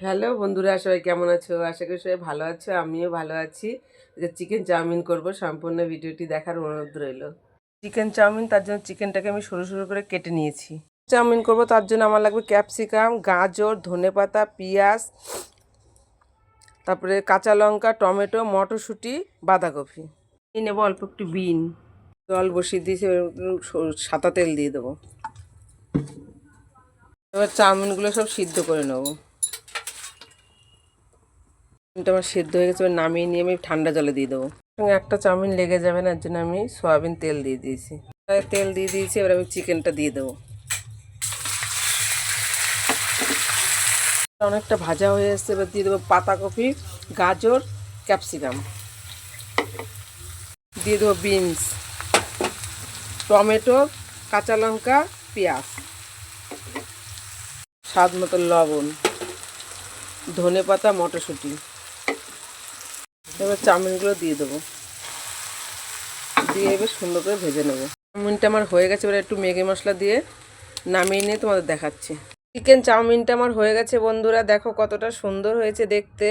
Hello বন্ধুরা, সবাই কেমন আছো? আশা করি সবাই ভালো আছো, আমিও ভালো আছি। যে চিকেন চাউমিন করব, সম্পূর্ণ ভিডিওটি দেখার অনুরোধ রইল। চিকেন চাউমিন, তার জন্য চিকেনটাকে আমি সরু সরু করে কেটে নিয়েছি। চাউমিন করব, তার জন্য আমার লাগবে ক্যাপসিকাম, গাজর, ধনেপাতা, পেঁয়াজ, তারপরে কাঁচা লঙ্কা, টমেটো, মটরশুঁটি, বাঁধাকপি। নিয়ে নেবো অল্প একটু বিন। জল বসিয়ে দিয়েছি, সাদা তেল দিয়ে দেবো। এবার চাউমিনগুলো সব সিদ্ধ করে নেবো। চাউমিনটা আমার সেদ্ধ হয়ে গেছে, এবার নামিয়ে নিয়ে আমি ঠান্ডা জলে দিয়ে দেবো। সঙ্গে একটা চাউমিন লেগে যাবে না, এর জন্য আমি সয়াবিন তেল দিয়ে দিয়েছি। তেল দিয়ে দিয়েছি, এবার আমি চিকেনটা দিয়ে দেবো। অনেকটা ভাজা হয়ে এসছে, এবার দিয়ে দেবো পাতাকপি, গাজর, ক্যাপসিকাম, দিয়ে দেবো বিনস, টমেটো, কাঁচা লঙ্কা, পেঁয়াজ, স্বাদ মতো লবণ, ধনেপাতা, মটরশুঁটি। এবার চাউমিনগুলো দিয়ে দেবো, দিয়ে এবার সুন্দর করে ভেজে নেবো। চাউমিনটা আমার হয়ে গেছে, এবার একটু ম্যাগি মশলা দিয়ে নামিয়ে নিয়ে তোমাদের দেখাচ্ছি। চিকেন চাউমিনটা আমার হয়ে গেছে বন্ধুরা, দেখো কতটা সুন্দর হয়েছে দেখতে।